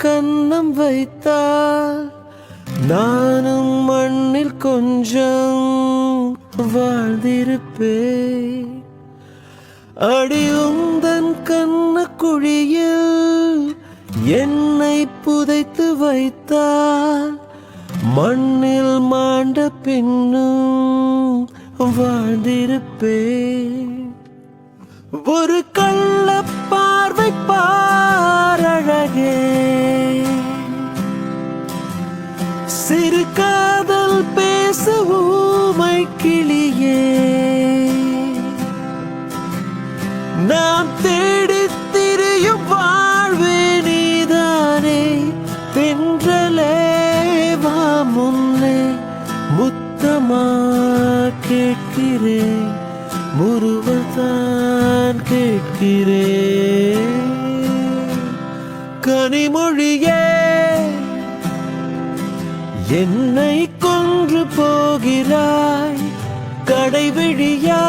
கன்னம் வைத்தால் நானும் மண்ணில் கொஞ்சம் வாழ்ந்திருப்பேன். அடி உந்தன் கண்ண குழியில் என்னை புதைத்து வைத்தால் மண்ணில் மாண்ட பின்னும் வாழ்ந்திருப்பேன். ஒரு கள்ள பார்வை பாரழகே, சிறு காதல் பேச ஊமை கிளியே, நாம் தேடித் திரியும் வாழ்வே நீதானே. தென்றலே வா முன்னே முத்தமா கேட்கிறேன், முருவல்தான் கேட்கிறேன். கனிமொழியே, என்னை கொன்று போகிறாய் கடைவிழியா